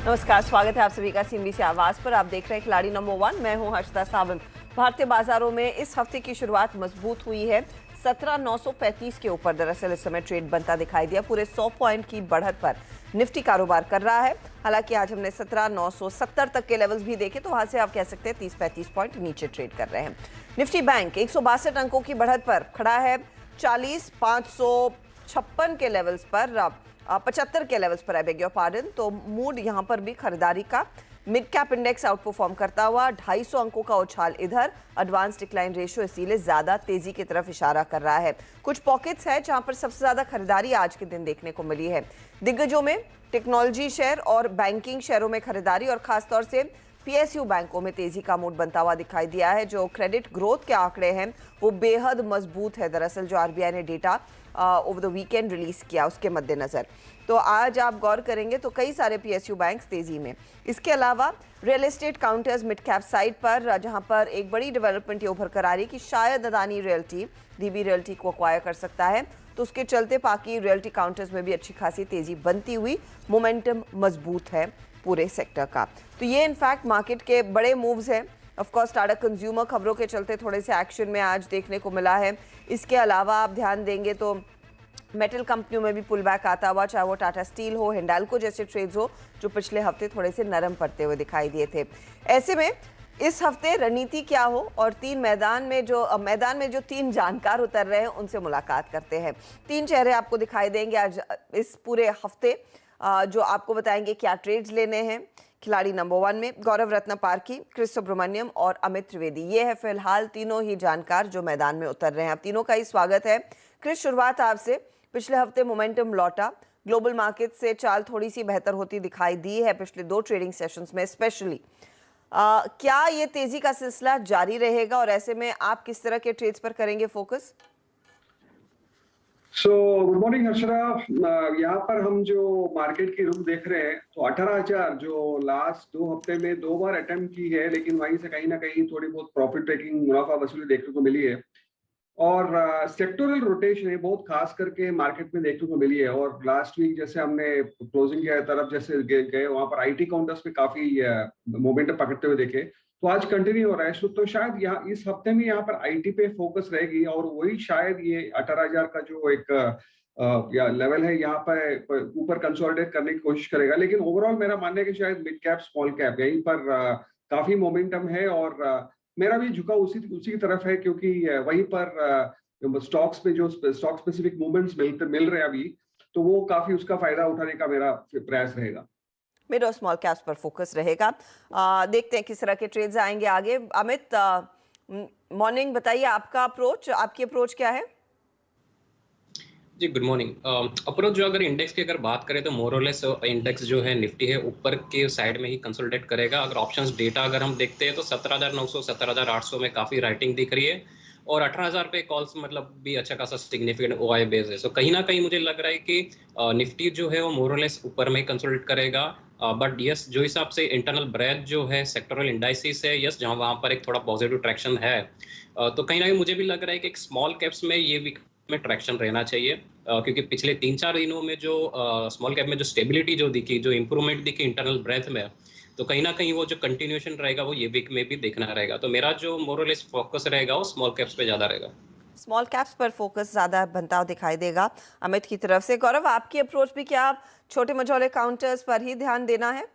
नमस्कार, स्वागत है आप सभी का सीएनबीसी आवाज पर। आप देख रहे हैं खिलाड़ी नंबर 1। मैं हूं हर्षदा सावंत। भारतीय बाजारों में इस हफ्ते की शुरुआत मजबूत हुई है। 17,935 के ऊपर दरअसल इस समय ट्रेड बनता दिखाई दिया। पूरे 100 पॉइंट की बढ़त पर निफ्टी कारोबार कर रहा है। हालांकि आज हमने 17,970 तक के लेवल्स भी देखे, तो वहां से आप कह सकते हैं 30-35 पॉइंट नीचे ट्रेड कर रहे हैं। निफ्टी बैंक 162 अंकों की बढ़त पर खड़ा है। 40,556 के लेवल्स पर 75 के लेवल्स पर, आई बेग योर पार्डन। तो मूड यहां पर भी खरीदारी का। Mid cap index out perform करता हुआ 250 अंकों का उछाल इधर। एडवांस डिक्लाइन रेशियो इसीलिए ज्यादा तेजी की तरफ इशारा कर रहा है। कुछ पॉकेट्स है जहां पर सबसे ज्यादा खरीदारी आज के दिन देखने को मिली है। दिग्गजों में टेक्नोलॉजी शेयर और बैंकिंग शेयरों में खरीदारी और खासतौर से पीएसयू बैंकों में तेजी का मूड बनता हुआ दिखाई दिया है। जो क्रेडिट ग्रोथ के आंकड़े हैं वो बेहद मजबूत है। दरअसल जो आरबीआई ने data over the weekend release किया उसके मद्देनजर तो आज आप गौर करेंगे तो कई सारे पीएसयू बैंक्स तेजी में। इसके अलावा real estate counters mid cap side पर, जहां पर एक बड़ी डेवलपमेंट ये उभर कर आ रही कि शायद अदानी रियल्टी डीबी रियल्टी को एक्वायर कर सकता है, तो उसके चलते बाकी रियल्टी काउंटर्स में भी अच्छी खासी तेजी बनती हुई मोमेंटम मजबूत है पूरे सेक्टर का। तो ये इनफैक्ट मार्केट के बड़े मूव्स हैं। ऑफ कोर्स टाटा कंज्यूमर खबरों के चलते थोड़े से एक्शन में आज देखने को मिला है। इसके अलावा आप ध्यान देंगे तो मेटल कंपनियों में भी पुल बैक आता हुआ, चाहे वो टाटा स्टील हो, हिंडाल्को जैसे ट्रेड्स हो जो पिछले हफ्ते थोड़े से नरम पड़ते हुए दिखाई दिए थे। ऐसे में इस हफ्ते रणनीति क्या हो और मैदान में जो 3 जानकार उतर रहे हैं उनसे मुलाकात करते हैं। 3 चेहरे आपको दिखाई देंगे आज इस पूरे हफ्ते, जो आपको बताएंगे क्या ट्रेड्स लेने हैं। खिलाड़ी नंबर 1 में गौरव रत्नपारखी, क्रिस सुब्रमण्यम और अमित त्रिवेदी, ये है फिलहाल तीनों ही जानकार जो मैदान में उतर रहे हैं। आप तीनों का ही स्वागत है। क्रिस, शुरुआत आपसे। पिछले हफ्ते मोमेंटम लौटा, ग्लोबल मार्केट से चाल थोड़ी सी बेहतर होती दिखाई दी है पिछले 2 ट्रेडिंग सेशंस में स्पेशली। क्या ये तेजी का सिलसिला जारी रहेगा और ऐसे में आप किस तरह के ट्रेड्स पर करेंगे फोकस? Good morning Harshada. यहाँ पर हम जो मार्केट की रुख देख रहे हैं तो 18,000 जो लास्ट 2 हफ्ते में 2 बार अटेम्प्ट की है, लेकिन वहीं से कहीं ना कहीं थोड़ी बहुत प्रॉफिट टेकिंग मुनाफा वसूली देखने को मिली है। और सेक्टोरल रोटेशन है बहुत खास करके मार्केट में देखने को मिली है। और लास्ट वीक जैसे हमने क्लोजिंग की तरफ जैसे गए वहां पर आईटी काउंटर्स पे काफी मोमेंटम पकड़ते हुए देखे, तो आज कंटिन्यू हो रहा है। तो शायद यहाँ इस हफ्ते में यहाँ पर आईटी पे फोकस रहेगी और वही शायद ये 18,000 का जो एक या लेवल है यहाँ पर ऊपर कंसोलिडेट करने की कोशिश करेगा। लेकिन ओवरऑल मेरा मानना है कि शायद मिड कैप स्मॉल कैप यहीं पर काफी मोमेंटम है और मेरा भी झुकाव उसी उसी की तरफ है, क्योंकि वहीं पर स्टॉक्स पे जो स्टॉक स्पेसिफिक मूवमेंट्स मिल रहे हैं अभी, तो वो काफी उसका फायदा उठाने का मेरा प्रयास रहेगा। मिड और स्मॉल कैप्स पर फोकस रहेगा। देखते हैं किस तरह के ट्रेड्स आएंगे आगे। अमित, मॉर्निंग, बताइए आपकी अप्रोच क्या है? जी गुड मॉर्निंग। अप्रोच जो अगर इंडेक्स की अगर बात करें तो मोरलेस इंडेक्स जो है निफ्टी है ऊपर के साइड में ही कंसोलिडेट करेगा। अगर ऑप्शंस डेटा अगर हम देखते हैं तो 17,900 17,800 में काफी राइटिंग दिख रही है और 18,000 पे कॉल्स मतलब भी अच्छा खासा सिग्निफिकेंट ओआई बेस है। सो कहीं ना कहीं मुझे लग रहा है कि निफ्टी जो है वो मोरलेस ऊपर में ही कंसोलिडेट करेगा। बट यस, जो हिसाब से इंटरनल ब्रेथ जो है सेक्टोरल इंडाइसिस है, यस जहां वहां पर एक थोड़ा पॉजिटिव ट्रैक्शन है, तो कहीं ना कहीं मुझे भी लग रहा है कि एक स्मॉल कैप्स में ये वीक में ट्रैक्शन रहना चाहिए। क्योंकि पिछले 3-4 दिनों में जो स्मॉल कैप में जो स्टेबिलिटी जो दिखी, जो इंप्रूवमेंट दिखी इंटरनल ब्रेथ में, तो कहीं ना कहीं वो जो कंटिन्यूएशन रहेगा वो ये वीक में भी देखना रहेगा। तो मेरा जो मोरलेस फोकस रहेगा वो स्मॉल कैप्स पे ज्यादा रहेगा। स्मॉल कैप्स पर फोकस ज्यादा बनता हुआ दिखाई देगा अमित की तरफ से। गौरव, आपकी अप्रोच भी क्या छोटे मझोले काउंटर्स पर ही ध्यान देना है?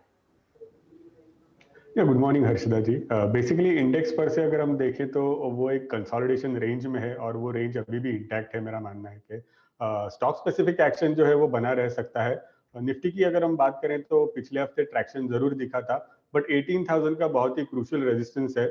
गुड मॉर्निंग हर्षदा जी। बेसिकली इंडेक्स पर से अगर हम देखें तो वो एक कंसोलिडेशन रेंज में है और वो रेंज अभी भी इंटैक्ट है। मेरा मानना है कि स्टॉक स्पेसिफिक एक्शन जो है वो बना रह सकता है। निफ्टी की अगर हम बात करें तो पिछले हफ्ते ट्रैक्शन जरूर दिखा था, बट 18,000 का बहुत ही क्रूशियल रेजिस्टेंस है।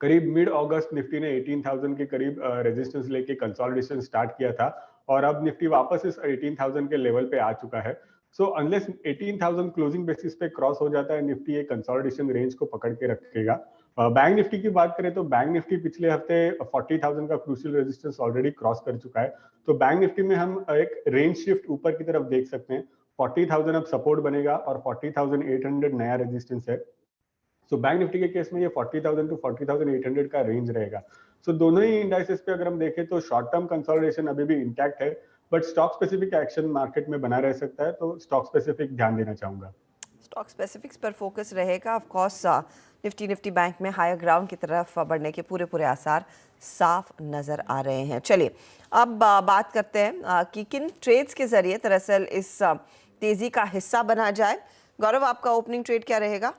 करीब मिड अगस्त निफ्टी ने 18,000 के करीब रेजिस्टेंस लेके कंसोलिडेशन स्टार्ट किया था और अब निफ्टी वापस इस 18,000 के लेवल पे आ चुका है। सो अनलेस 18,000 क्लोजिंग बेसिस पे क्रॉस हो जाता है, निफ्टी एक कंसोलिडेशन रेंज को पकड़ के रखेगा। बैंक निफ्टी की बात करें तो बैंक निफ्टी पिछले हफ्ते 40,000 का क्रूशियल रेजिस्टेंस ऑलरेडी क्रॉस कर चुका है। तो बैंक निफ्टी में हम एक रेंज शिफ्ट ऊपर की तरफ देख सकते हैं। 40,000 अब सपोर्ट बनेगा और 40,800 नया रेजिस्टेंस है। सो बैंक निफ्टी के केस में ये 40,000 टू 40,800 का रेंज रहेगा। सो दोनों ही इंडाइसेस पे अगर हम देखें तो शॉर्ट टर्म कंसोलिडेशन अभी भी इंटैक्ट है, but stock specific action market में बना रह सकता है, तो स्टॉक स्पेसिफिक ध्यान देना चाहूंगा। स्टॉक स्पेसिफिक्स पर फोकस रहेगा। ऑफ कोर्स निफ्टी बैंक में हायर ग्राउंड की तरफ बढ़ने के पूरे आसार साफ नजर आ रहे हैं। चलिए अब बात करते हैं कि किन ट्रेड्स के जरिए दरअसल इस तेजी का हिस्सा बना जाए। गौरव, आपका ओपनिंग ट्रेड क्या रहेगा?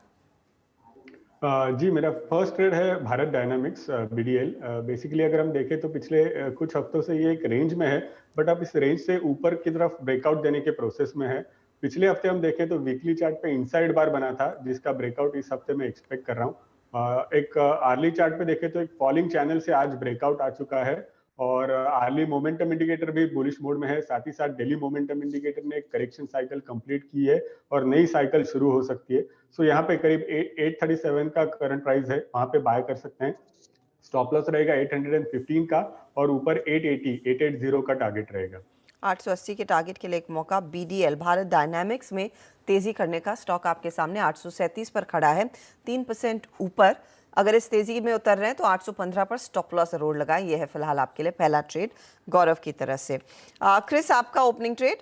जी, मेरा फर्स्ट ट्रेड है भारत डायनामिक्स BDL। बेसिकली अगर हम देखें तो पिछले कुछ हफ्तों से ये एक रेंज में है, बट अब इस रेंज से ऊपर की तरफ ब्रेकआउट देने के प्रोसेस में है। पिछले हफ्ते हम देखें तो वीकली चार्ट पे इनसाइड बार बना था, जिसका ब्रेकआउट इस हफ्ते में एक्सपेक्ट कर रहा हूँ। एक आर्ली चार्ट पे देखें तो एक फॉलिंग चैनल से आज ब्रेकआउट आ चुका है और आर्ली मोमेंटम इंडिकेटर भी बुलिश मोड में है। साथ ही साथ डेली मोमेंटम इंडिकेटर ने एक करेक्शन साइकिल कंप्लीट की है और नई साइकिल शुरू हो सकती है। सो यहाँ पे करीब 837 का करंट प्राइस है, वहां पे बाय कर सकते हैं। स्टॉप लॉस रहेगा 815 का और ऊपर 880 का टारगेट रहेगा। 880 के टारगेट के लिए एक मौका। BDL भारत डायनामिक्स में तेजी करने का स्टॉक आपके सामने 837 पर खड़ा है, 3% ऊपर। अगर इस तेजी में उतर रहे हैं तो 815 पर स्टॉप लॉस जरूर लगाएं। यह है फिलहाल आपके लिए पहला ट्रेड गौरव की तरफ से। क्रिस, आपका ओपनिंग ट्रेड?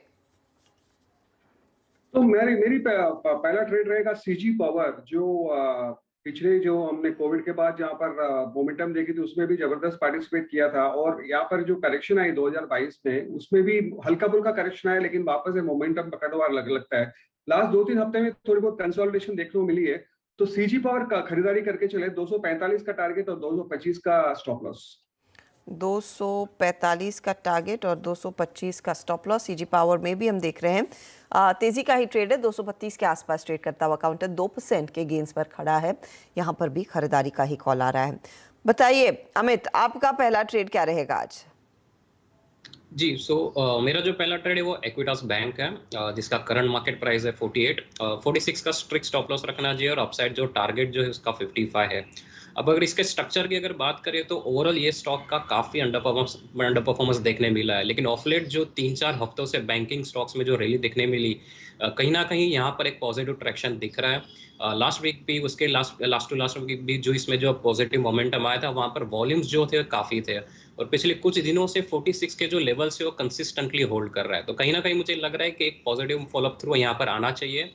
तो मेरी पहला ट्रेड रहेगा CG पावर, जो पिछले जो हमने कोविड के बाद जहाँ पर मोमेंटम देखी थी उसमें भी जबरदस्त पार्टिसिपेट किया था, और यहाँ पर जो करेक्शन आई 2022 में उसमें भी हल्का फुल्का करेक्शन आया, लेकिन वापस से मोमेंटम पकड़वार लगता है। लास्ट 2-3 हफ्ते में थोड़ी बहुत कंसोलिडेशन देखने को मिली है, तो CG पावर का खरीदारी करके चले। 245 का टारगेट और 225 का स्टॉप लॉस। 245 का टारगेट और 225 का स्टॉप लॉस। CG पावर में भी हम देख रहे हैं तेजी का ही ट्रेड है। 232 के आसपास ट्रेड करता हुआ काउंटर 2% के गेंस पर खड़ा है। यहाँ पर भी खरीदारी का ही कॉल आ रहा है। बताइए अमित, आपका पहला ट्रेड क्या रहेगा आज? जी, मेरा जो पहला ट्रेड है वो एक्विटास बैंक है, जिसका करंट मार्केट प्राइस है 48। 46 का स्ट्रिक्ट स्टॉप लॉस रखना चाहिए और अपसाइड जो टारगेट जो है उसका 55 है। अब अगर इसके स्ट्रक्चर की अगर बात करें तो ओवरऑल ये स्टॉक का काफ़ी अंडर परफॉर्मेंस देखने मिला है, लेकिन ऑफ लेट जो 3-4 हफ्तों से बैंकिंग स्टॉक्स में जो रैली देखने मिली, कहीं ना कहीं यहाँ पर एक पॉजिटिव ट्रैक्शन दिख रहा है। लास्ट वीक भी उसके लास्ट टू लास्ट वीक भी जो इसमें जो पॉजिटिव मोमेंटम आया था, वहाँ पर वॉल्यूम्स जो थे काफ़ी थे और पिछले कुछ दिनों से 46 के जो लेवल से वो कंसिस्टेंटली होल्ड कर रहा है। तो कहीं ना कहीं मुझे लग रहा है कि एक पॉजिटिव फॉलोअप थ्रू यहाँ पर आना चाहिए।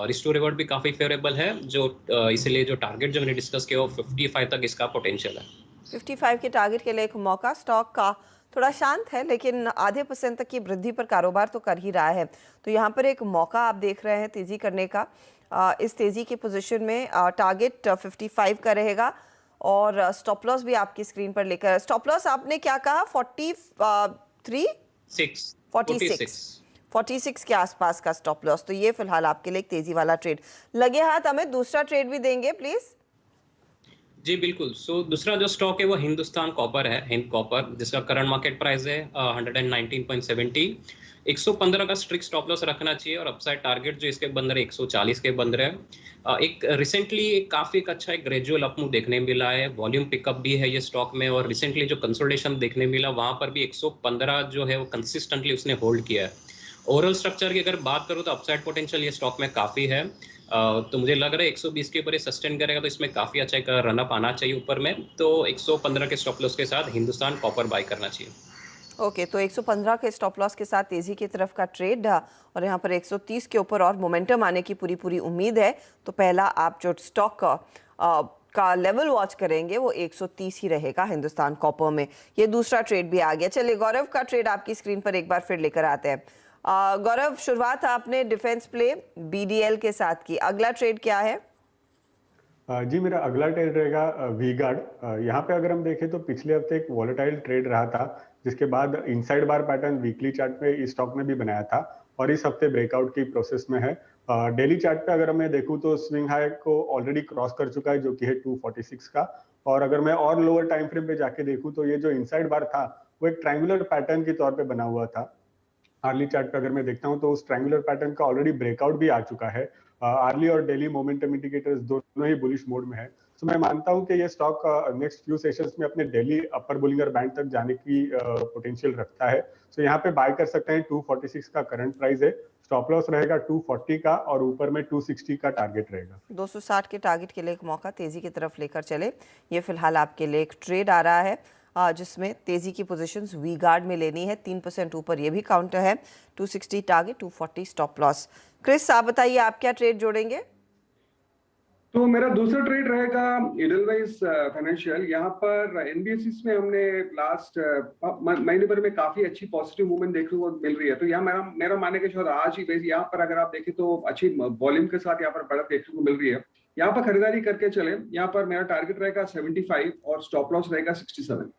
रिस्क टू रिवॉर्ड भी काफ़ी फेवरेबल है, जो इसलिए जो टारगेट जो मैंने डिस्कस किया वो 55 तक इसका पोटेंशियल है। 55 के टारगेट के लिए एक मौका। स्टॉक का थोड़ा शांत है, लेकिन आधे % तक की वृद्धि पर कारोबार तो कर ही रहा है। तो यहाँ पर एक मौका आप देख रहे हैं तेजी करने का। इस तेजी की पोजीशन में टारगेट 55 का रहेगा और स्टॉप लॉस भी आपकी स्क्रीन पर लेकर। स्टॉप लॉस आपने क्या कहा? 46 के आसपास का स्टॉप लॉस। तो ये फिलहाल आपके लिए एक तेजी वाला ट्रेड। लगे हाथ हमें दूसरा ट्रेड भी देंगे प्लीज। जी बिल्कुल। दूसरा जो स्टॉक है वो हिंदुस्तान कॉपर है, हिंद कॉपर, जिसका करंट मार्केट प्राइस है 119.70। 115 का स्ट्रिक्ट स्टॉप लॉस रखना चाहिए और अपसाइड टारगेट जो इसके बंद रहे 140 के बंद रहे। एक रिसेंटली काफ़ी अच्छा एक ग्रेजुअल अप मूव देखने मिला है, वॉल्यूम पिकअप भी है ये स्टॉक में, और रिसेंटली जो कंसोलिडेशन देखने मिला वहाँ पर भी 115 जो है वो कंसिस्टेंटली उसने होल्ड किया है। ओवरऑल स्ट्रक्चर की अगर बात करूँ तो अपसाइड पोटेंशियल ये स्टॉक में काफ़ी है। तो मुझे लग रहा है 120 के ऊपर ये सस्टेन करेगा तो इसमें काफ़ी अच्छा एक रनअप आना चाहिए ऊपर में। तो 115 के स्टॉप लॉस के साथ हिंदुस्तान कॉपर बाय करना चाहिए। ओके, तो 115 के स्टॉप लॉस के साथ तेजी की तरफ का ट्रेड और यहाँ पर 130 के ऊपर और मोमेंटम आने की पूरी उम्मीद है। तो पहला आप जो स्टॉक का लेवल वॉच करेंगे वो 130 ही रहेगा हिंदुस्तान कॉपर में। ये दूसरा ट्रेड भी आ गया। चलिए गौरव का ट्रेड आपकी स्क्रीन पर एक बार फिर लेकर आते हैं। गौरव, शुरुआत आपने डिफेंस प्ले BDL के साथ की, अगला ट्रेड क्या है? जी, मेरा अगला ट्रेड रहेगा वी-गार्ड। यहाँ पे अगर हम देखें तो पिछले हफ्ते एक वॉलेटाइल ट्रेड रहा था, जिसके बाद इनसाइड बार पैटर्न वीकली चार्ट में इस स्टॉक ने भी बनाया था और इस हफ्ते ब्रेकआउट की प्रोसेस में है। डेली चार्ट पे अगर मैं देखूं तो स्विंग हाई को ऑलरेडी क्रॉस कर चुका है, जो कि है 246 का। और अगर मैं और लोअर टाइम फ्रेम पे जाके देखूं तो ये जो इनसाइड बार था वो एक ट्रायंगुलर पैटर्न के तौर पे बना हुआ था। आर्ली चार्ट पे अगर मैं देखता हूं तो उस ट्रायंगुलर पैटर्न का ऑलरेडी ब्रेकआउट भी आ चुका है। आर्ली और डेली मोमेंटम इंडिकेटर्स दोनों ही बुलिश मोड में है। तो मैं मानता हूं कि ये स्टॉक नेक्स्ट फ्यू सेशंस में अपने डेली अपर बुलिंगर बैंड तक जाने की पोटेंशियल रखता है। तो यहाँ पे बाय कर सकते हैं। 246 का करंट प्राइस है, स्टॉप लॉस रहेगा 240 का और ऊपर में 260 का टारगेट रहेगा। 260 के टारगेट के लिए एक मौका तेजी की तरफ लेकर चले, ये फिलहाल आपके लिए एक ट्रेड आ रहा है। जिसमें तेजी की पोजीशंस वी गार्ड में लेनी है। 3% ऊपर ये भी काउंटर है। 260 टारगेट, 240 स्टॉप लॉस। क्रिस, आप बताइए आप क्या ट्रेड जोड़ेंगे? तो मेरा दूसरा ट्रेड रहेगा इडलवाइज फाइनेंशियल। यहाँ पर एनबीएफसी में हमने लास्ट महीने भर में काफी अच्छी पॉजिटिव मूवमेंट देखने को मिल रही है। तो यहाँ मेरा मेरा मानने के शायद आज ही यहाँ पर अगर आप देखें तो अच्छी वॉल्यूम के साथ यहाँ पर बढ़त देखने को मिल रही है। यहाँ पर खरीदारी करके चले। यहाँ पर मेरा टारगेट रहेगा 75 और स्टॉप लॉस रहेगा 67।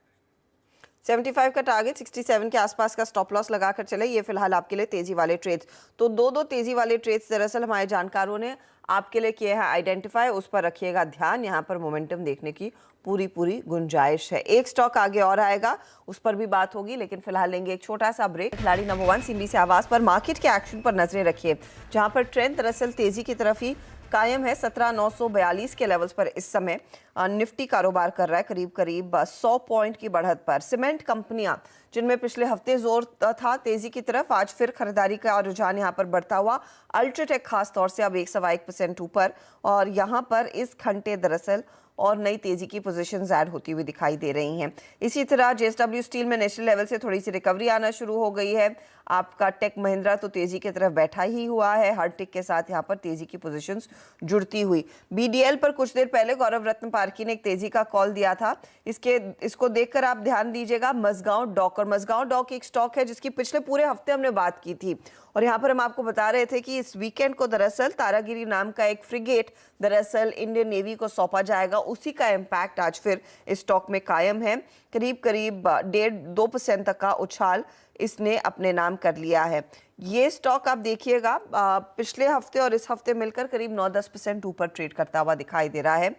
75 का टारगेट, 67 के आसपास का स्टॉप लॉस लगाकर चले। ये फिलहाल आपके लिए तेजी वाले ट्रेड्स। तो दो तेजी वाले ट्रेड्स दरअसल हमारे जानकारों ने आपके लिए किए हैं आइडेंटिफाई, उस पर रखिएगा ध्यान। यहाँ पर मोमेंटम देखने की पूरी गुंजाइश है। एक स्टॉक आगे और आएगा, उस पर भी बात होगी, लेकिन फिलहाल लेंगे एक छोटा सा ब्रेक। खिलाड़ी नंबर 1 सिंबी से आवाज पर मार्केट के एक्शन पर नजरें रखिए, जहां पर ट्रेंड दरअसल तेजी की तरफ ही कायम है। 17,942 के लेवल्स पर इस समय निफ्टी कारोबार कर रहा है, करीब 100 पॉइंट की बढ़त पर। सीमेंट कंपनियां जिनमें पिछले हफ्ते जोर था तेजी की तरफ, आज फिर खरीदारी का रुझान यहां पर बढ़ता हुआ। अल्ट्राटेक खास तौर से अब 1.1% ऊपर, और यहां पर इस घंटे दरअसल और नई तेजी की पोजीशंस ऐड होती हुई दिखाई दे रही हैं। इसी तरह जेएसडब्ल्यू स्टील में नेशनल लेवल से थोड़ी सी रिकवरी आना शुरू हो गई है। आपका टेक महिंद्रा तो तेजी की तरफ बैठा ही हुआ है, हर टिक के साथ यहाँ पर तेजी की पोजीशंस जुड़ती हुई। बीडीएल पर कुछ देर पहले गौरव रत्न पारखी ने एक तेजी का कॉल दिया था। इसको देखकर आप ध्यान दीजिएगा। मझगांव डॉक, और मझगांव डॉक एक स्टॉक है जिसकी पिछले पूरे हफ्ते हमने बात की थी, और यहाँ पर हम आपको बता रहे थे कि इस वीकेंड को दरअसल तारागिरी नाम का एक फ्रिगेट दरअसल इंडियन नेवी को सौंपा जाएगा। उसी का इम्पैक्ट आज फिर इस स्टॉक में कायम है। करीब 1.5-2% तक का उछाल इसने अपने नाम कर लिया है। ये स्टॉक आप देखिएगा पिछले हफ्ते और इस हफ्ते मिलकर करीब 9-10% ऊपर ट्रेड करता हुआ दिखाई दे रहा है।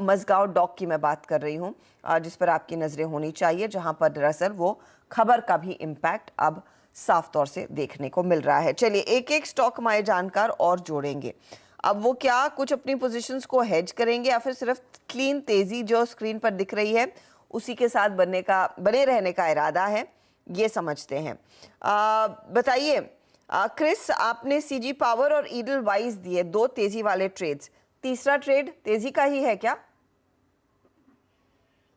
मझगांव डॉक की मैं बात कर रही हूँ, जिस पर आपकी नजरें होनी चाहिए, जहां पर दरअसल वो खबर का भी इम्पैक्ट अब साफ तौर से देखने को मिल रहा है। चलिए एक एक स्टॉक हमारे जानकार और जोड़ेंगे। अब वो क्या कुछ अपनी पोजीशंस को हेज करेंगे या फिर सिर्फ क्लीन तेजी जो स्क्रीन पर दिख रही है उसी के साथ बने रहने का इरादा है, ये समझते हैं। बताइए क्रिस, आपने सीजी पावर और ईडल वाइज दिए 2 तेजी वाले ट्रेड्स, तीसरा ट्रेड तेजी का ही है क्या?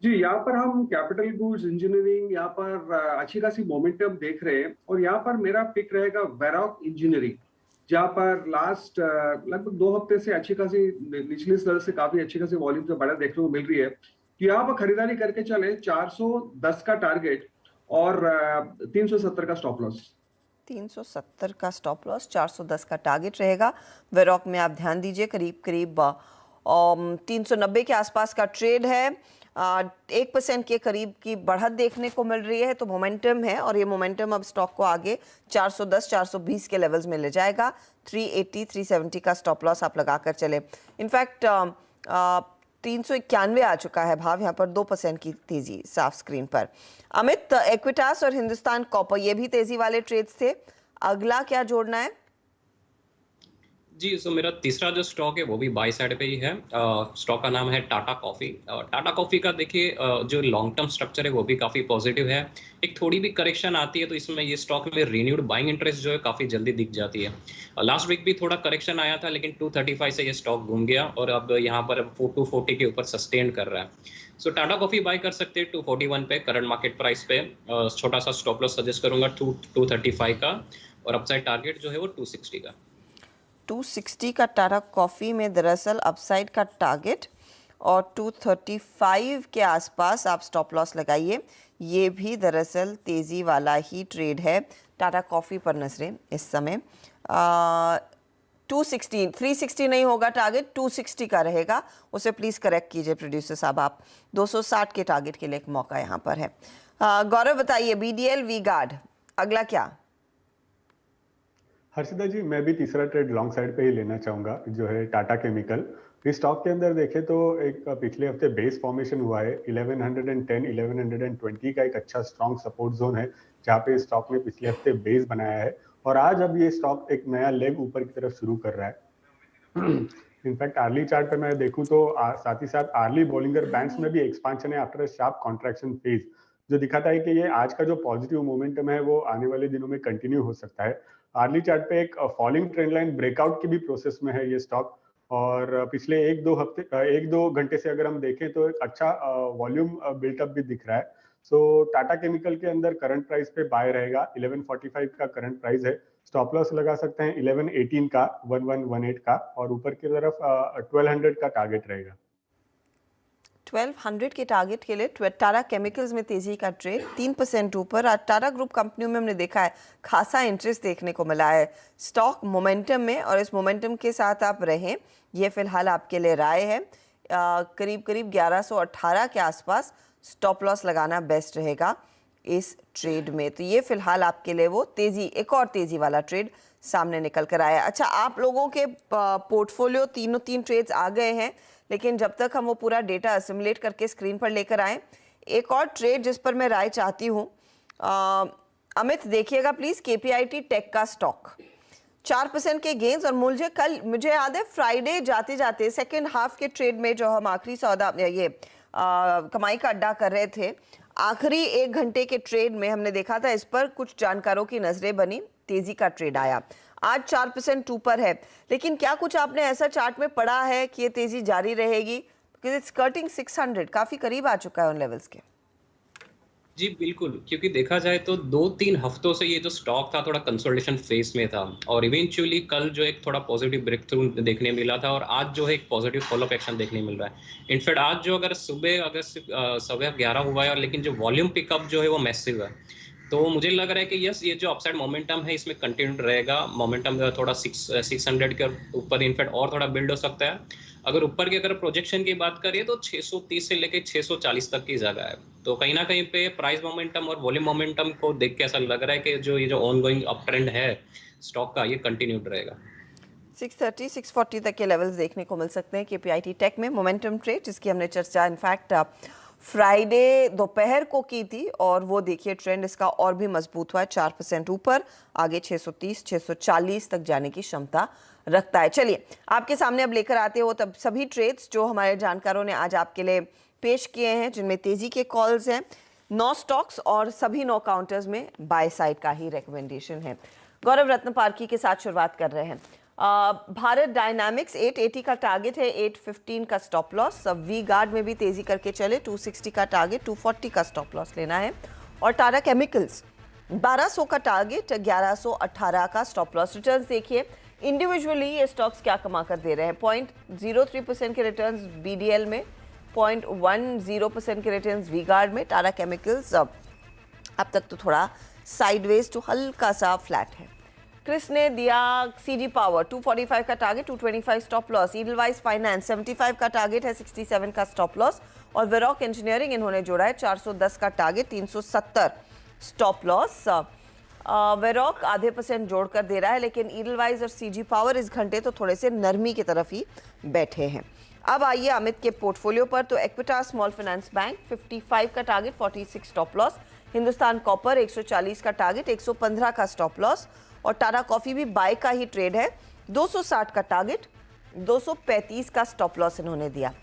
जी, यहाँ पर हम कैपिटल गुड्स इंजीनियरिंग यहाँ पर अच्छी खासी मोमेंटम देख रहे हैं, और यहाँ पर मेरा पिक रहेगा वेरॉक इंजीनियरिंग, जहाँ पर लास्ट लगभग 2 हफ्ते से अच्छी खासी निचली स्तर से काफी अच्छी खासी वॉल्यूम से बढ़त देखने को मिल रही है। तो यहाँ पर खरीदारी करके चले। 410 का टारगेट और 370 का स्टॉप लॉस। 370 का स्टॉप लॉस, 410 का टारगेट रहेगा। वेरॉक में आप ध्यान दीजिए, करीब 390 के आसपास का ट्रेड है। 1% के करीब की बढ़त देखने को मिल रही है, तो मोमेंटम है, और ये मोमेंटम अब स्टॉक को आगे 410-420 के लेवल्स में ले जाएगा। 380-370 का स्टॉप लॉस आप लगाकर चले। इनफैक्ट 391 आ चुका है भाव, यहाँ पर 2% की तेजी साफ स्क्रीन पर। अमित, इक्विटास और हिंदुस्तान कॉपर ये भी तेजी वाले ट्रेड्स थे, अगला क्या जोड़ना है? जी, सो मेरा तीसरा जो स्टॉक है वो भी बाय साइड पे ही है। स्टॉक का नाम है टाटा कॉफी। टाटा कॉफी का देखिए जो लॉन्ग टर्म स्ट्रक्चर है वो भी काफ़ी पॉजिटिव है। एक थोड़ी भी करेक्शन आती है तो इसमें ये स्टॉक में रिन्यूड बाइंग इंटरेस्ट जो है काफ़ी जल्दी दिख जाती है। लास्ट वीक भी थोड़ा करेक्शन आया था, लेकिन 235 से ये स्टॉक घूम गया और अब यहाँ पर 240 के ऊपर सस्टेन कर रहा है। सो टाटा कॉफी बाय कर सकते हैं 241 पे करंट मार्केट प्राइस पे। छोटा सा स्टॉप लॉस सजेस्ट करूंगा 235 का, और अपसाइड टारगेट जो है वो 260 का। 260 का टाटा कॉफी में दरअसल अपसाइड का टारगेट, और 235 के आसपास आप स्टॉप लॉस लगाइए। ये भी दरअसल तेजी वाला ही ट्रेड है। टाटा कॉफी पर नजरें इस समय 260, 360 नहीं होगा टारगेट, 260 का रहेगा। उसे प्लीज करेक्ट कीजिए प्रोड्यूसर साहब, आप 260 के टारगेट के लिए एक मौका यहाँ पर है। गौरव बताइए, बीडीएल वी गार्ड अगला क्या? हर्षिता जी, मैं भी तीसरा ट्रेड लॉन्ग साइड पे ही लेना चाहूंगा, जो है टाटा केमिकल। इस स्टॉक के अंदर देखें तो एक पिछले हफ्ते बेस फॉर्मेशन हुआ है 1110 1120 का, एक अच्छा स्ट्रॉन्ग सपोर्ट जोन है जहाँ पे स्टॉक ने पिछले हफ्ते बेस बनाया है, और आज अब ये स्टॉक एक नया लेग ऊपर की तरफ शुरू कर रहा है। इनफैक्ट आर्ली चार्ट पे मैं देखूं तो साथ ही साथ आर्ली बॉलिंगर बैंड्स में भी एक्सपांशन है after a sharp contraction phase, जो दिखाता है कि ये आज का जो पॉजिटिव मोमेंटम है वो आने वाले दिनों में कंटिन्यू हो सकता है। आर्ली चार्ट पे एक फॉलिंग ट्रेंड लाइन ब्रेकआउट की भी प्रोसेस में है ये स्टॉक, और पिछले 1-2 घंटे से अगर हम देखें तो एक अच्छा वॉल्यूम बिल्टअप भी दिख रहा है। सो टाटा केमिकल के अंदर करंट प्राइस पे बाय रहेगा, 1145 का करंट प्राइस है। स्टॉप लॉस लगा सकते हैं 1118 का, 1118 का, और ऊपर की तरफ 1200 का टारगेट रहेगा। 1200 के टारगेट के लिए टाटा केमिकल्स में तेजी का ट्रेड 3% ऊपर। आज टाटा ग्रुप कंपनियों में हमने देखा है खासा इंटरेस्ट देखने को मिला है स्टॉक मोमेंटम में, और इस मोमेंटम के साथ आप रहें, ये फिलहाल आपके लिए राय है। करीब करीब 1118 के आसपास स्टॉप लॉस लगाना बेस्ट रहेगा इस ट्रेड में। तो ये फिलहाल आपके लिए वो तेजी, एक और तेजी वाला ट्रेड सामने निकल कर आया। अच्छा, आप लोगों के पोर्टफोलियो तीन ट्रेड्स आ गए हैं, लेकिन जब तक हम वो पूरा डेटा असिमुलेट करके स्क्रीन पर लेकर आए, एक और ट्रेड जिस पर मैं राय चाहती हूँ, अमित देखिएगा प्लीज, KPIT टेक का स्टॉक 4% के गेंस, और मुझे याद है फ्राइडे जाते जाते सेकेंड हाफ के ट्रेड में जो हम आखिरी सौदा ये कमाई का अड्डा कर रहे थे, आखिरी 1 घंटे के ट्रेड में हमने देखा था इस पर कुछ जानकारों की नजरें बनी, तेजी का ट्रेड आया। आज 4% ऊपर है, लेकिन क्या कुछ आपने ऐसा चार्ट में पढ़ा है कि ये तेजी जारी रहेगी? बिकॉज़ इट्स स्कर्टिंग 600, काफी करीब आ चुका है उन लेवल्स के। जी बिल्कुल, क्योंकि देखा जाए तो 2-3 हफ्तों से ये जो स्टॉक था थोड़ा कंसोलिडेशन फेज में था, और इवेंचुअली कल जो एक थोड़ा पॉजिटिव ब्रेक थ्रू देखने मिला था, और आज जो है एक पॉजिटिव फॉलोअप एक्शन देखने मिल रहा है। इनफैक्ट आज जो अगर सुबह 11 हुआ है, और लेकिन जो वॉल्यूम पिकअप जो है वो मैसिव है, तो मुझे लग रहा है कि यस, ये जो अपसाइड मोमेंटम है इसमें कंटिन्यू रहेगा। मोमेंटम थोड़ा 600 के ऊपर इनफैक्ट और थोड़ा बिल्ड हो सकता है। अगर ऊपर की अगर प्रोजेक्शन की बात करें तो 630 से लेकर 640 तक की जगह है। तो कहीं ना कहीं पे प्राइस मोमेंटम और वॉल्यूम मोमेंटम को देख के ऐसा लग रहा है कि जो ये जो ऑनगोइंग अप ट्रेंड है स्टॉक का, ये कंटिन्यूड रहेगा। 630, 640 तक के लेवल्स देखने को मिल सकते हैं KPIT टेक में। मोमेंटम ट्रेड जिसकी हमने चर्चा इनफैक्ट फ्राइडे दोपहर को की थी, और वो देखिए ट्रेंड इसका और भी मजबूत हुआ है, 4% ऊपर, आगे 630, 640 तक जाने की क्षमता रखता है। चलिए आपके सामने अब लेकर आते हो तब सभी ट्रेड्स जो हमारे जानकारों ने आज आपके लिए पेश किए हैं, जिनमें तेजी के कॉल्स हैं, 9 स्टॉक्स और सभी 9 काउंटर्स में बाय साइड का ही रिकमेंडेशन है। गौरव रत्नपारकी के साथ शुरुआत कर रहे हैं। भारत डायनामिक्स 880 का टारगेट है, 815 का स्टॉप लॉस। वी गार्ड में भी तेजी करके चले, 260 का टारगेट, 240 का स्टॉप लॉस लेना है। और टाटा केमिकल्स 1200 का टारगेट, 1118 का स्टॉप लॉस। रिटर्न्स देखिए इंडिविजुअली ये स्टॉक्स क्या कमा कर दे रहे हैं। 0.03% के रिटर्न्स BDL में, 0.10% के रिटर्न्स वी गार्ड में। टाटा केमिकल्स अब तक तो थोड़ा साइडवेज टू हल्का सा फ्लैट है। क्रिस ने दिया CG पावर 245 का target, 225 stop loss. Edelweiss finance 75 का टारगेट है, 67 का स्टॉप लॉस। और वेरॉक इंजीनियरिंग इन्होंने जोड़ा है, 410 का टारगेट, 370 स्टॉप लॉस। वेरॉक आधे % जोड़कर दे रहा है, लेकिन ईडलवाइज और CG पावर इस घंटे तो थोड़े से नरमी की तरफ ही बैठे हैं। अब आइए अमित के पोर्टफोलियो पर। तो इक्विटास स्मॉल फाइनेंस बैंक 55 का target, 46 stop loss. Hindustan copper 140 का टारगेट, 115 का स्टॉप लॉस। और टाटा कॉफी भी बाय का ही ट्रेड है, 260 का टारगेट, 235 का स्टॉप लॉस इन्होंने दिया।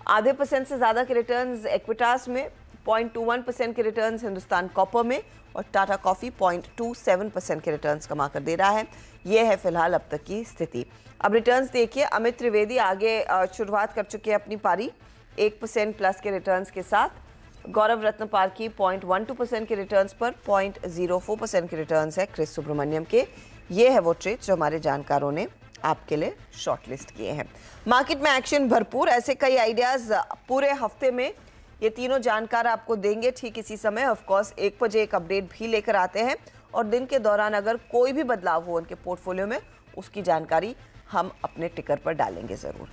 आधे % से ज्यादा के रिटर्न्स इक्विटास में, 0.21% के रिटर्न्स हिंदुस्तान कॉपर में, और टाटा कॉफी 0.27% के रिटर्न्स कमा कर दे रहा है। ये है फिलहाल अब तक की स्थिति। अब रिटर्न्स देखिए, अमित त्रिवेदी आगे शुरुआत कर चुके हैं अपनी पारी 1% प्लस के रिटर्न्स के साथ। गौरव रत्नपारकी 0.12% के रिटर्न्स पर, 0.04% के रिटर्न्स है क्रिस सुब्रमण्यम के। ये है वो ट्रेड जो हमारे जानकारों ने आपके लिए शॉर्टलिस्ट किए हैं। मार्केट में एक्शन भरपूर, ऐसे कई आइडियाज पूरे हफ्ते में ये तीनों जानकार आपको देंगे ठीक इसी समय। ऑफ कोर्स 1 बजे एक अपडेट भी लेकर आते हैं, और दिन के दौरान अगर कोई भी बदलाव हो उनके पोर्टफोलियो में, उसकी जानकारी हम अपने टिकर पर डालेंगे जरूर।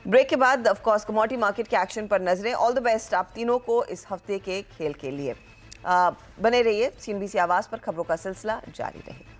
ब्रेक के बाद ऑफ कोर्स कमोडिटी मार्केट के एक्शन पर नजरें। ऑल द बेस्ट आप तीनों को इस हफ्ते के खेल के लिए। बने रहिए CNBC आवाज पर, खबरों का सिलसिला जारी रहे।